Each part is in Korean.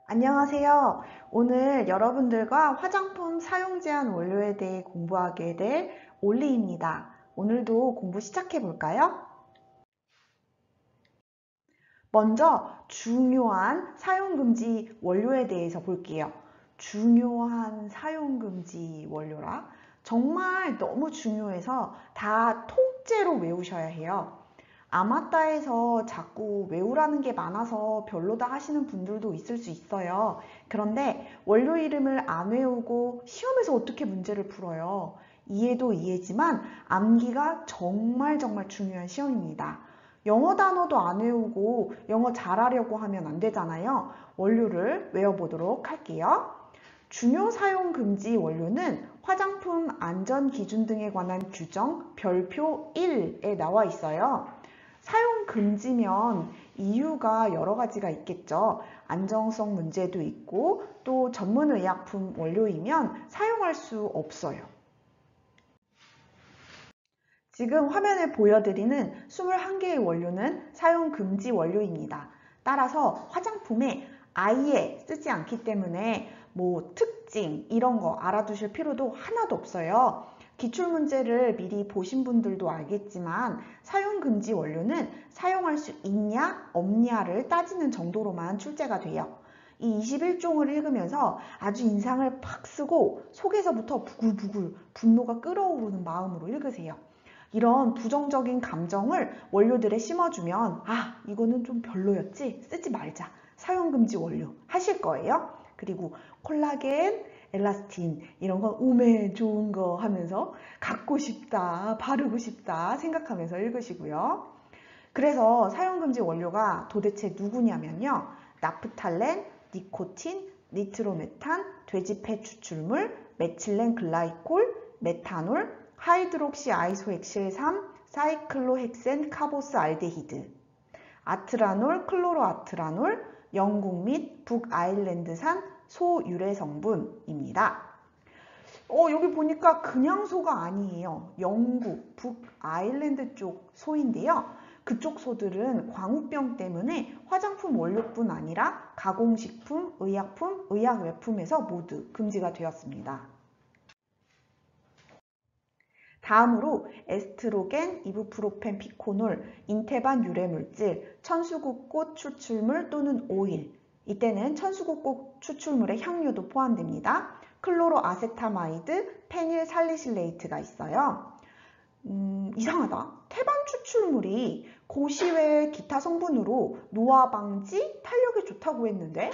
안녕하세요. 오늘 여러분들과 화장품 사용 제한 원료에 대해 공부하게 될 올리입니다. 오늘도 공부 시작해 볼까요? 먼저 중요한 사용금지 원료에 대해서 볼게요. 중요한 사용금지 원료라 정말 너무 중요해서 다 통째로 외우셔야 해요. 아마따에서 자꾸 외우라는 게 많아서 별로다 하시는 분들도 있을 수 있어요. 그런데 원료 이름을 안 외우고 시험에서 어떻게 문제를 풀어요? 이해도 이해지만 암기가 정말 중요한 시험입니다. 영어 단어도 안 외우고 영어 잘하려고 하면 안 되잖아요. 원료를 외워보도록 할게요. 중요 사용 금지 원료는 화장품 안전 기준 등에 관한 규정 별표 1에 나와 있어요. 사용 금지면 이유가 여러 가지가 있겠죠. 안정성 문제도 있고 또 전문의약품 원료이면 사용할 수 없어요. 지금 화면에 보여드리는 21개의 원료는 사용 금지 원료입니다. 따라서 화장품에 아예 쓰지 않기 때문에 뭐 특징 이런 거 알아두실 필요도 하나도 없어요. 기출문제를 미리 보신 분들도 알겠지만 사용 금지 원료는 사용할 수 있냐 없냐를 따지는 정도로만 출제가 돼요. 이 21종을 읽으면서 아주 인상을 팍 쓰고 속에서부터 부글부글 분노가 끓어오르는 마음으로 읽으세요. 이런 부정적인 감정을 원료들에 심어주면 이거는 좀 별로였지? 쓰지 말자. 사용금지 원료 하실 거예요. 그리고 콜라겐, 엘라스틴 이런 건 오메 좋은 거 하면서 갖고 싶다, 바르고 싶다 생각하면서 읽으시고요. 그래서 사용금지 원료가 도대체 누구냐면요. 나프탈렌, 니코틴, 니트로메탄, 돼지폐 추출물, 메칠렌 글라이콜, 메탄올, 하이드록시 아이소액실3, 사이클로헥센 카보스 알데히드, 아트라놀, 클로로아트라놀, 영국 및 북아일랜드산 소유래 성분입니다. 여기 보니까 그냥 소가 아니에요. 영국, 북아일랜드 쪽 소인데요. 그쪽 소들은 광우병 때문에 화장품 원료뿐 아니라 가공식품, 의약품, 의약외품에서 모두 금지가 되었습니다. 다음으로 에스트로겐, 이부프로펜, 피코놀, 인테반 유래물질, 천수국꽃 추출물 또는 오일, 이때는 천수국꽃 추출물의 향료도 포함됩니다. 클로로아세타마이드, 페닐살리실레이트가 있어요. 이상하다. 태반 추출물이 고시외 기타 성분으로 노화 방지, 탄력에 좋다고 했는데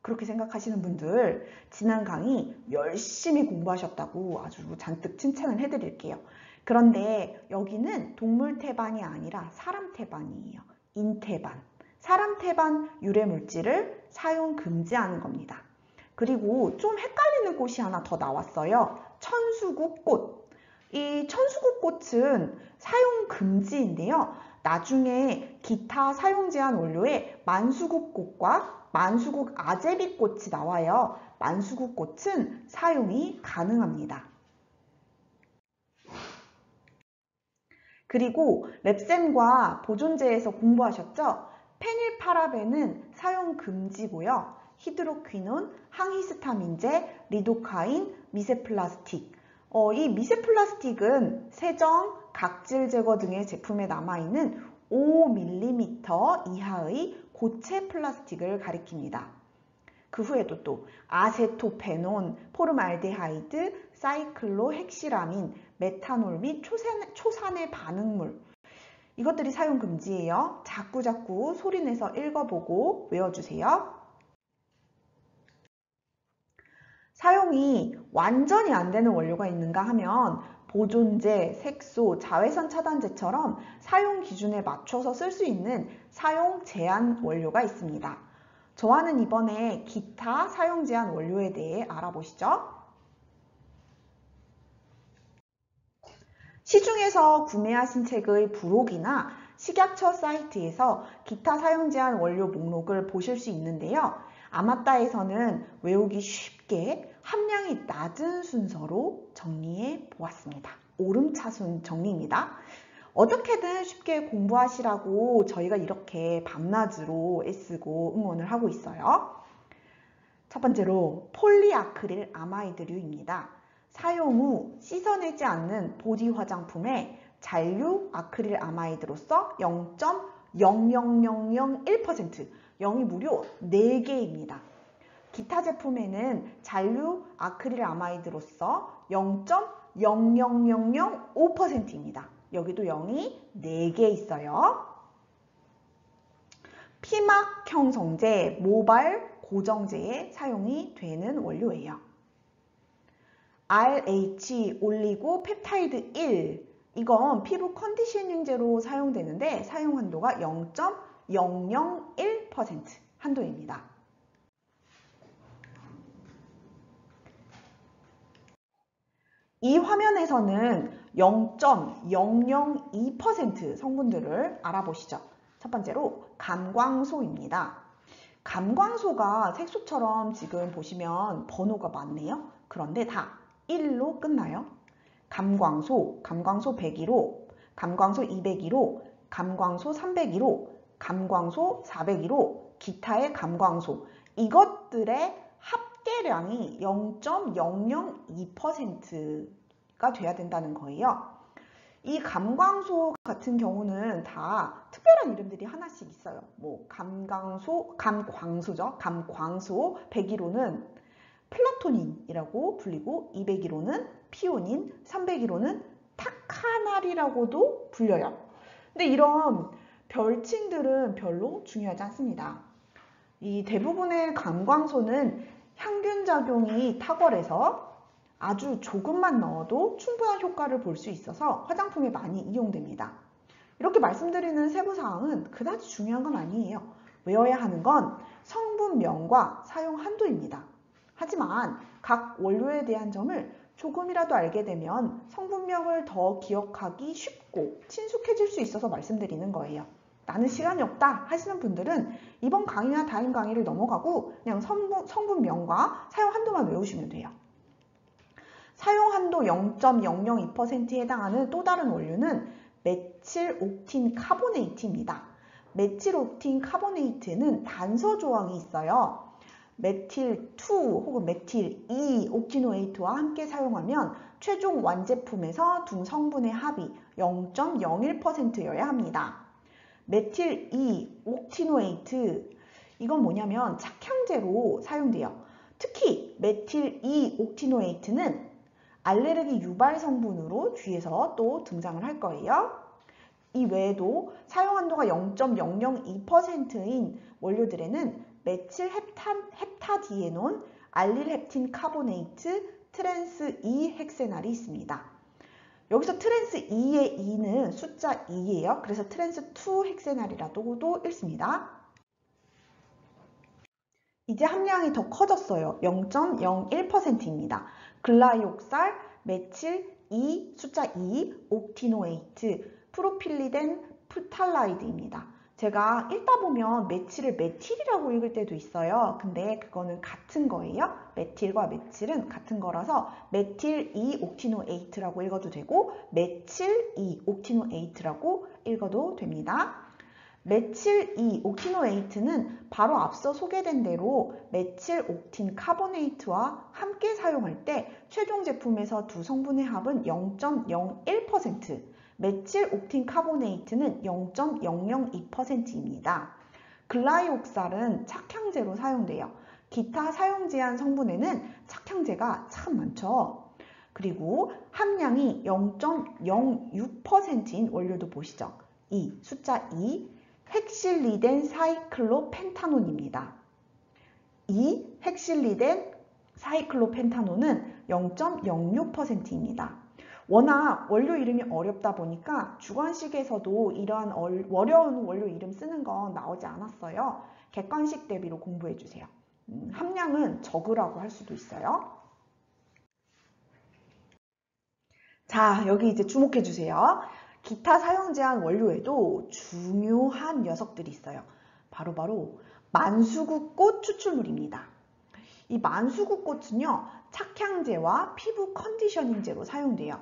그렇게 생각하시는 분들 지난 강의 열심히 공부하셨다고 아주 잔뜩 칭찬을 해드릴게요. 그런데 여기는 동물 태반이 아니라 사람 태반이에요. 인태반. 사람 태반 유래 물질을 사용 금지하는 겁니다. 그리고 좀 헷갈리는 꽃이 하나 더 나왔어요. 천수국꽃. 이 천수국꽃은 사용 금지인데요. 나중에 기타 사용 제한 원료에 만수국꽃과 만수국 아제비꽃이 나와요. 만수국꽃은 사용이 가능합니다. 그리고 랩셈과 보존제에서 공부하셨죠? 페닐파라벤은 사용 금지고요. 히드로퀴논, 항히스타민제, 리도카인, 미세플라스틱. 이 미세플라스틱은 세정, 각질 제거 등의 제품에 남아있는 5mm 이하의 고체 플라스틱을 가리킵니다. 그 후에도 또 아세토페논, 포름알데하이드, 사이클로헥시라민, 메탄올 및 초산의 반응물, 이것들이 사용 금지예요. 자꾸 소리내서 읽어보고 외워주세요. 사용이 완전히 안 되는 원료가 있는가 하면 보존제, 색소, 자외선 차단제처럼 사용 기준에 맞춰서 쓸 수 있는 사용 제한 원료가 있습니다. 저와는 이번에 기타 사용 제한 원료에 대해 알아보시죠. 시중에서 구매하신 책의 부록이나 식약처 사이트에서 기타 사용 제한 원료 목록을 보실 수 있는데요. 아마따에서는 외우기 쉽게 함량이 낮은 순서로 정리해 보았습니다. 오름차순 정리입니다. 어떻게든 쉽게 공부하시라고 저희가 이렇게 밤낮으로 애쓰고 응원을 하고 있어요. 첫 번째로 폴리아크릴 아마이드류입니다. 사용 후 씻어내지 않는 보디 화장품에 잔류 아크릴 아마이드로서 0.00001%, 0이 무려 4개입니다. 기타 제품에는 잔류 아크릴 아마이드로서 0.00005%입니다. 여기도 0이 4개 있어요. 피막 형성제, 모발 고정제에 사용이 되는 원료예요. RH 올리고 펩타이드 1, 이건 피부 컨디셔닝제로 사용되는데 사용 한도가 0.001% 한도입니다. 이 화면에서는 0.002% 성분들을 알아보시죠. 첫 번째로 감광소입니다. 감광소가 색소처럼 지금 보시면 번호가 많네요. 그런데 다 1로 끝나요. 감광소 101호, 감광소 201호, 감광소 301호, 감광소 401호, 기타의 감광소, 이것들의 합계량이 0.002%가 돼야 된다는 거예요. 이 감광소 같은 경우는 다 특별한 이름들이 하나씩 있어요. 뭐 감광소 101호는 플라토닌이라고 불리고 201호는 피오닌, 301호는 타카날이라고도 불려요. 근데 이런 별칭들은 별로 중요하지 않습니다. 이 대부분의 감광소는 향균 작용이 탁월해서 아주 조금만 넣어도 충분한 효과를 볼 수 있어서 화장품에 많이 이용됩니다. 이렇게 말씀드리는 세부사항은 그다지 중요한 건 아니에요. 외워야 하는 건 성분명과 사용 한도입니다. 하지만 각 원료에 대한 점을 조금이라도 알게 되면 성분명을 더 기억하기 쉽고 친숙해질 수 있어서 말씀드리는 거예요. 나는 시간이 없다 하시는 분들은 이번 강의나 다음 강의를 넘어가고 그냥 성분명과 사용 한도만 외우시면 돼요. 사용 한도 0.002%에 해당하는 또 다른 원료는 메칠 옥틴 카보네이트입니다. 메칠 옥틴 카보네이트는 단서 조항이 있어요. 메틸 2 혹은 메틸 2 옥티노에이트와 함께 사용하면 최종 완제품에서 두 성분의 합이 0.01%여야 합니다. 메틸 2 옥티노에이트, 이건 뭐냐면 착향제로 사용돼요. 특히 메틸 2 옥티노에이트는 알레르기 유발 성분으로 뒤에서 또 등장을 할 거예요. 이 외에도 사용 한도가 0.002%인 원료들에는 메칠 헵타디에논, 알릴헵틴 카보네이트, 트랜스 2 헥세날이 있습니다. 여기서 트랜스 2의 2는 숫자 2예요. 그래서 트랜스 2 헥세날이라고도 읽습니다. 이제 함량이 더 커졌어요. 0.01%입니다. 글라이옥살, 메칠 2, 숫자 2, 옥티노에이트, 프로필리덴 프탈라이드입니다. 제가 읽다 보면 메칠을 메틸이라고 읽을 때도 있어요. 근데 그거는 같은 거예요. 메틸과 메칠은 같은 거라서 메틸 2 옥티노에이트라고 읽어도 되고 메칠 2 옥티노에이트라고 읽어도 됩니다. 메칠 2 옥티노에이트는 바로 앞서 소개된 대로 메칠 옥틴 카보네이트와 함께 사용할 때 최종 제품에서 두 성분의 합은 0.01%, 메칠 옥틴 카보네이트는 0.002%입니다. 글라이옥살은 착향제로 사용돼요. 기타 사용 제한 성분에는 착향제가 참 많죠. 그리고 함량이 0.06%인 원료도 보시죠. 숫자 2, 헥실리덴 사이클로펜타논입니다. 이 헥실리덴 사이클로펜타논은 0.06%입니다. 워낙 원료 이름이 어렵다 보니까 주관식에서도 이러한 어려운 원료 이름 쓰는 건 나오지 않았어요. 객관식 대비로 공부해 주세요. 함량은 적으라고 할 수도 있어요. 자, 여기 이제 주목해 주세요. 기타 사용 제한 원료에도 중요한 녀석들이 있어요. 바로 만수구꽃 추출물입니다. 이 만수구꽃은요, 착향제와 피부 컨디셔닝제로 사용돼요.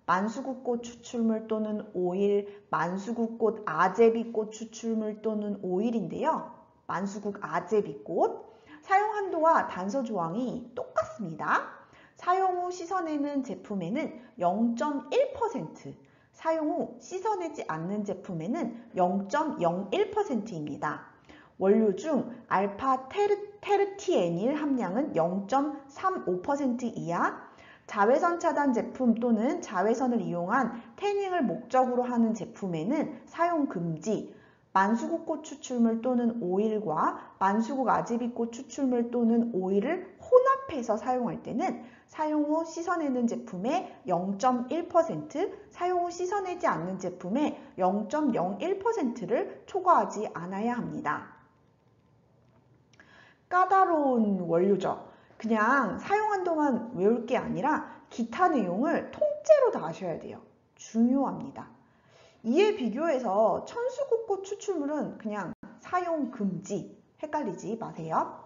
만수구꽃 추출물 또는 오일, 만수구꽃 아제비꽃 추출물 또는 오일인데요. 만수국 아제비꽃, 사용 한도와 단서 조항이 똑같습니다. 사용 후 씻어내는 제품에는 0.1%, 사용 후 씻어내지 않는 제품에는 0.01%입니다. 원료 중 알파 테르티에닐 함량은 0.35% 이하, 자외선 차단 제품 또는 자외선을 이용한 태닝을 목적으로 하는 제품에는 사용 금지, 만수국꽃 추출물 또는 오일과 만수국 아즈비꽃 추출물 또는 오일을 혼합해서 사용할 때는 사용 후 씻어내는 제품의 0.1%, 사용 후 씻어내지 않는 제품의 0.01%를 초과하지 않아야 합니다. 까다로운 원료죠. 그냥 사용한 동안 외울 게 아니라 기타 내용을 통째로 다 아셔야 돼요. 중요합니다. 이에 비교해서 천수국꽃 추출물은 그냥 사용 금지, 헷갈리지 마세요.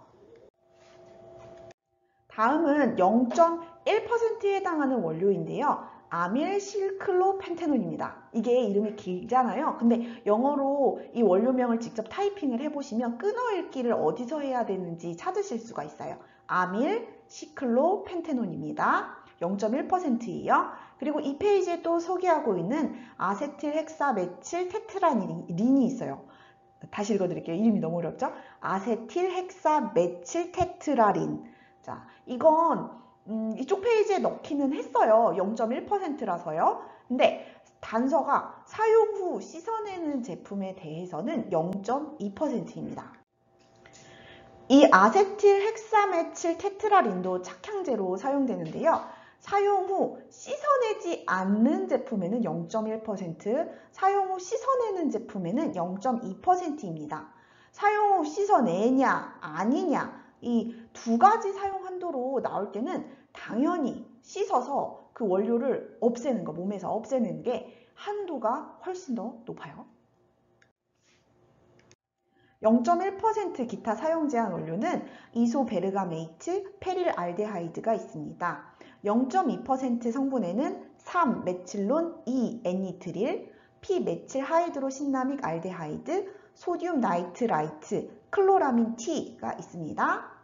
다음은 0.1%에 해당하는 원료인데요. 아밀실클로펜테놀입니다. 이게 이름이 길잖아요. 근데 영어로 이 원료명을 직접 타이핑을 해보시면 끊어읽기를 어디서 해야 되는지 찾으실 수가 있어요. 아밀시클로펜테놀입니다. 0.1%예요. 그리고 이 페이지에 또 소개하고 있는 아세틸헥사메칠 테트라린이 있어요. 다시 읽어드릴게요. 이름이 너무 어렵죠? 아세틸헥사메칠 테트라린. 자, 이건 이쪽 페이지에 넣기는 했어요. 0.1%라서요. 근데 단서가 사용 후 씻어내는 제품에 대해서는 0.2%입니다. 이 아세틸 헥사메칠 테트라린도 착향제로 사용되는데요. 사용 후 씻어내지 않는 제품에는 0.1%, 사용 후 씻어내는 제품에는 0.2%입니다. 사용 후 씻어내냐 아니냐 이 두 가지 사용 한도로 나올 때는 당연히 씻어서 그 원료를 없애는 거, 몸에서 없애는 게 한도가 훨씬 더 높아요. 0.1% 기타 사용 제한 원료는 이소베르가메이트, 페릴알데하이드가 있습니다. 0.2% 성분에는 3메칠론 2애니트릴, 피메칠하이드로신나믹 알데하이드, 소듐 나이트라이트, 클로라민 T가 있습니다.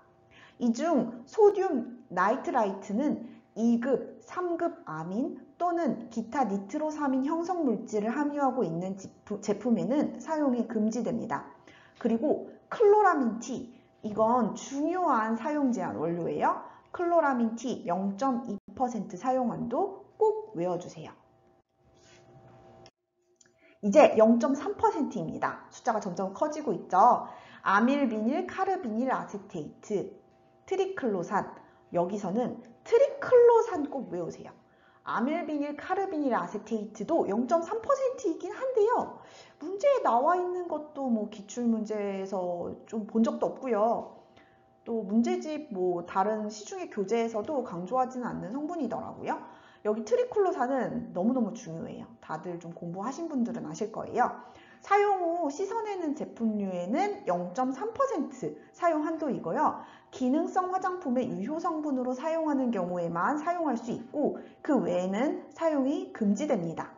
이 중 소듐 나이트라이트는 2급, 3급 아민 또는 기타 니트로사민 형성 물질을 함유하고 있는 제품에는 사용이 금지됩니다. 그리고 클로라민 T, 이건 중요한 사용 제한 원료예요. 클로라민 T 0.2% 사용한도 꼭 외워주세요. 이제 0.3%입니다. 숫자가 점점 커지고 있죠. 아밀비닐, 카르비닐 아세테이트, 트리클로산, 여기서는 트리클로산 꼭 외우세요. 아밀비닐, 카르비닐 아세테이트도 0.3%이긴 한데요. 문제에 나와 있는 것도 뭐 기출문제에서 좀 본 적도 없고요. 또 문제집 다른 시중의 교재에서도 강조하지는 않는 성분이더라고요. 여기 트리클로산은 너무너무 중요해요. 다들 좀 공부하신 분들은 아실 거예요. 사용 후 씻어내는 제품류에는 0.3% 사용 한도이고요. 기능성 화장품의 유효 성분으로 사용하는 경우에만 사용할 수 있고 그 외에는 사용이 금지됩니다.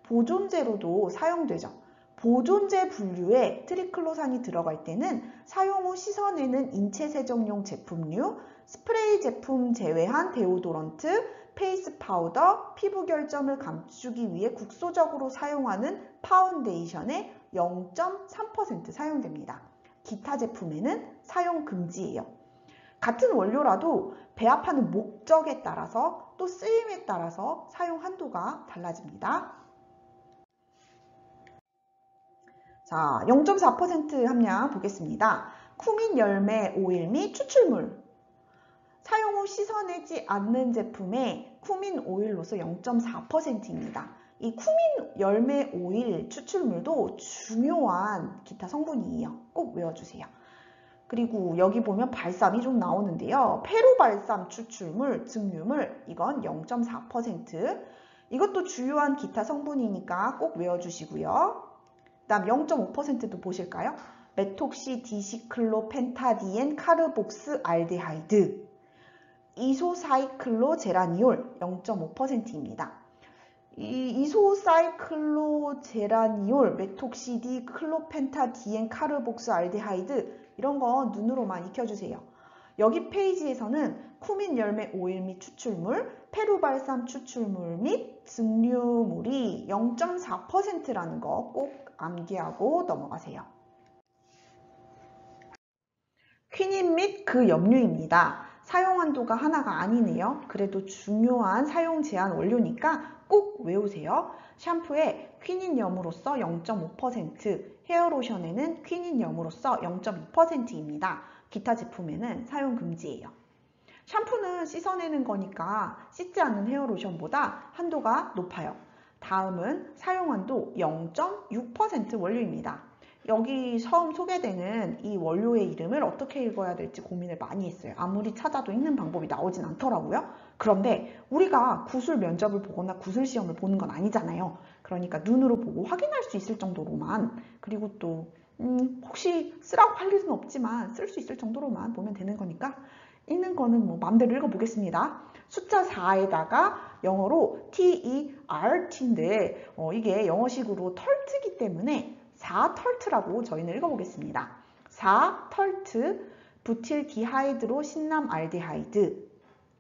보존제로도 사용되죠. 보존제 분류에 트리클로산이 들어갈 때는 사용 후 씻어내는 인체 세정용 제품류, 스프레이 제품 제외한 데오도런트, 페이스 파우더, 피부 결점을 감추기 위해 국소적으로 사용하는 파운데이션에 0.3% 사용됩니다. 기타 제품에는 사용 금지예요. 같은 원료라도 배합하는 목적에 따라서 또 쓰임에 따라서 사용 한도가 달라집니다. 자, 0.4% 함량 보겠습니다. 쿠민 열매 오일 및 추출물. 사용 후 씻어내지 않는 제품의 쿠민 오일로서 0.4%입니다. 이 쿠민 열매 오일 추출물도 중요한 기타 성분이에요. 꼭 외워주세요. 그리고 여기 보면 발삼이 좀 나오는데요. 페루발삼 추출물, 증류물, 이건 0.4%. 이것도 주요한 기타 성분이니까 꼭 외워주시고요. 다음 0.5%도 보실까요? 메톡시 디시클로펜타디엔 카르복스 알데하이드, 이소사이클로제라니올 0.5%입니다. 이 이소사이클로제라니올, 메톡시디 클로펜타디엔 카르복스 알데하이드 이런 거 눈으로만 익혀주세요. 여기 페이지에서는 쿠민 열매 오일 및 추출물, 페루발삼 추출물 및 증류물이 0.4%라는 거 꼭 암기하고 넘어가세요. 퀴닌 및 그 염료입니다. 사용 한도가 하나가 아니네요. 그래도 중요한 사용 제한 원료니까 꼭 외우세요. 샴푸에 퀴닌 염으로써 0.5%, 헤어로션에는 퀴닌 염으로써 0.2%입니다. 기타 제품에는 사용 금지예요. 샴푸는 씻어내는 거니까 씻지 않는 헤어로션보다 한도가 높아요. 다음은 사용 한도 0.6% 원료입니다. 여기 처음 소개되는 이 원료의 이름을 어떻게 읽어야 될지 고민을 많이 했어요. 아무리 찾아도 읽는 방법이 나오진 않더라고요. 그런데 우리가 구술 면접을 보거나 구술 시험을 보는 건 아니잖아요. 그러니까 눈으로 보고 확인할 수 있을 정도로만, 그리고 또 혹시 쓰라고 할 일은 없지만 쓸 수 있을 정도로만 보면 되는 거니까 읽는 거는 뭐 마음대로 읽어보겠습니다. 숫자 4에다가 영어로 TERT인데 이게 영어식으로 털트기 때문에 4털트라고 저희는 읽어보겠습니다. 4털트 부틸디하이드로 신남알데하이드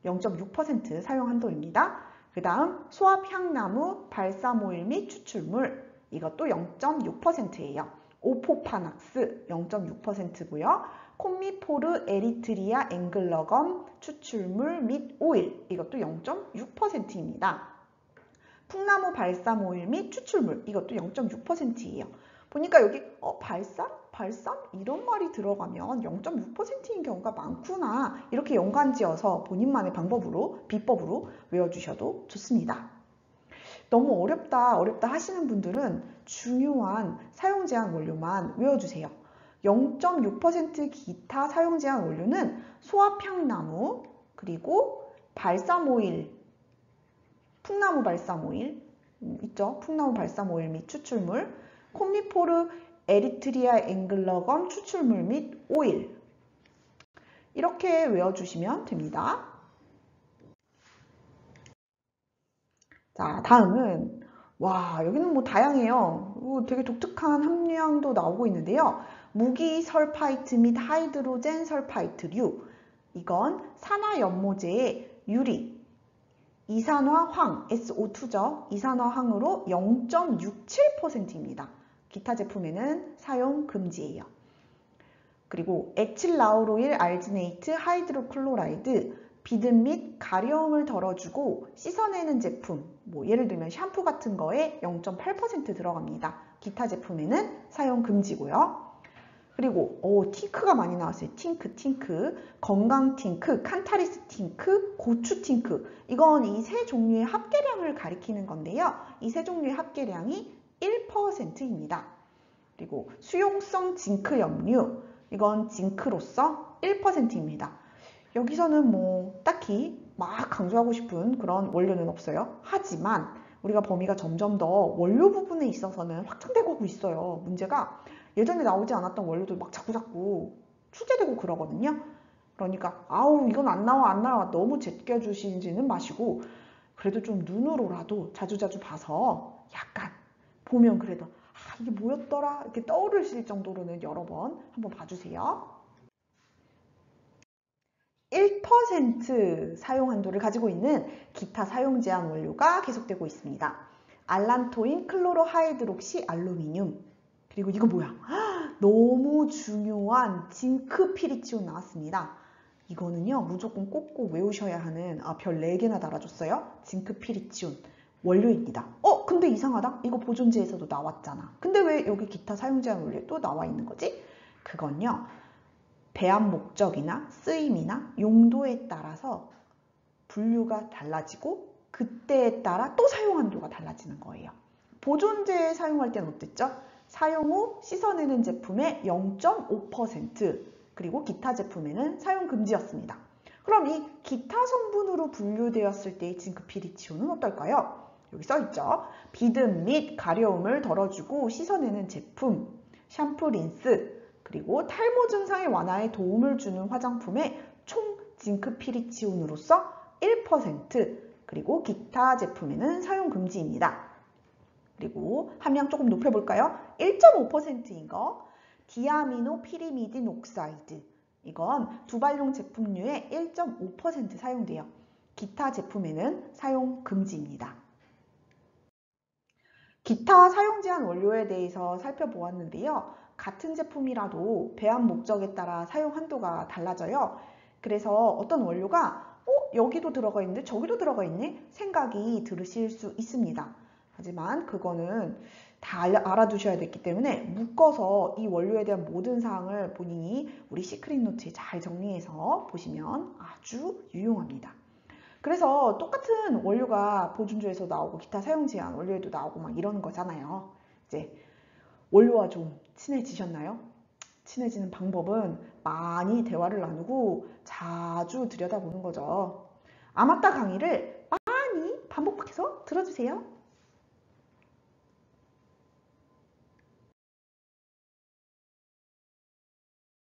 0.6% 사용 한도입니다. 그 다음 소합향나무 발사모일 및 추출물 이것도 0.6%예요. 오포파낙스 0.6%고요. 콤미포르 에리트리아 앵글러검 추출물 및 오일 이것도 0.6%입니다. 풍나무 발삼 오일 및 추출물 이것도 0.6%예요. 보니까 여기 발삼? 발삼? 이런 말이 들어가면 0.6%인 경우가 많구나. 이렇게 연관지어서 본인만의 방법으로, 비법으로 외워주셔도 좋습니다. 너무 어렵다 하시는 분들은 중요한 사용 제한 원료만 외워주세요. 0.6% 기타 사용 제한 원료는 소합향나무, 그리고 발사모일, 풍나무 발사모일 있죠? 풍나무 발사모일 및 추출물, 콤미포르 에리트리아 앵글러검 추출물 및 오일 이렇게 외워주시면 됩니다. 자, 다음은 와, 여기는 뭐 다양해요. 되게 독특한 함유량도 나오고 있는데요. 무기 설파이트 및 하이드로젠 설파이트류. 이건 산화연모제의 유리, 이산화황, SO2죠. 이산화황으로 0.67%입니다. 기타 제품에는 사용 금지예요. 그리고 에틸라우로일 알지네이트 하이드로클로라이드, 비듬 및 가려움을 덜어주고 씻어내는 제품, 뭐 예를 들면 샴푸 같은 거에 0.8% 들어갑니다. 기타 제품에는 사용 금지고요. 그리고 팅크가 많이 나왔어요. 팅크, 건강 팅크, 칸타리스 팅크, 고추 팅크. 이건 이 세 종류의 합계량을 가리키는 건데요. 이 세 종류의 합계량이 1%입니다. 그리고 수용성 징크 염류, 이건 징크로서 1%입니다. 여기서는 뭐 딱히 막 강조하고 싶은 그런 원료는 없어요. 하지만 우리가 범위가 점점 더 원료 부분에 있어서는 확장되고 있어요. 문제가 예전에 나오지 않았던 원료들 막 자꾸자꾸 출제되고 그러거든요. 그러니까 아우 이건 안 나와 너무 제껴주시지는 마시고 그래도 좀 눈으로라도 자주자주 봐서 약간 보면 그래도 이게 뭐였더라 이렇게 떠오르실 정도로는 여러 번 한번 봐주세요. 1% 사용 한도를 가지고 있는 기타 사용 제한 원료가 계속되고 있습니다. 알란토인 클로로하이드록시 알루미늄. 그리고 이거 뭐야? 너무 중요한 징크피리치온 나왔습니다. 이거는요 무조건 꼭꼭 외우셔야 하는 별 4개나 달아줬어요. 징크피리치온 원료입니다. 근데 이상하다. 이거 보존제에서도 나왔잖아. 근데 왜 여기 기타 사용 제한 원료에 또 나와 있는 거지? 그건요. 배합 목적이나 쓰임이나 용도에 따라서 분류가 달라지고 그때에 따라 또 사용 한도가 달라지는 거예요. 보존제 사용할 때는 어땠죠? 사용 후 씻어내는 제품의 0.5% 그리고 기타 제품에는 사용 금지였습니다. 그럼 이 기타 성분으로 분류되었을 때의 징크피리치온은 어떨까요? 여기 써있죠. 비듬 및 가려움을 덜어주고 씻어내는 제품, 샴푸, 린스, 그리고 탈모 증상의 완화에 도움을 주는 화장품의 총 징크피리치온으로서 1%, 그리고 기타 제품에는 사용 금지입니다. 그리고 함량 조금 높여볼까요? 1.5%인 거, 디아미노 피리미딘 옥사이드. 이건 두발용 제품류의 1.5% 사용돼요. 기타 제품에는 사용 금지입니다. 기타 사용 제한 원료에 대해서 살펴보았는데요. 같은 제품이라도 배합 목적에 따라 사용 한도가 달라져요. 그래서 어떤 원료가 여기도 들어가 있는데 저기도 들어가 있네? 생각이 들으실 수 있습니다. 하지만 그거는 다 알아두셔야 됐기 때문에 묶어서 이 원료에 대한 모든 사항을 본인이 우리 시크릿 노트에 잘 정리해서 보시면 아주 유용합니다. 그래서 똑같은 원료가 보존조에서 나오고 기타 사용 제한 원료에도 나오고 막 이러는 거잖아요. 이제 원료와 좀 친해지셨나요? 친해지는 방법은 많이 대화를 나누고 자주 들여다보는 거죠. 아맞다 강의를 많이 반복해서 들어주세요.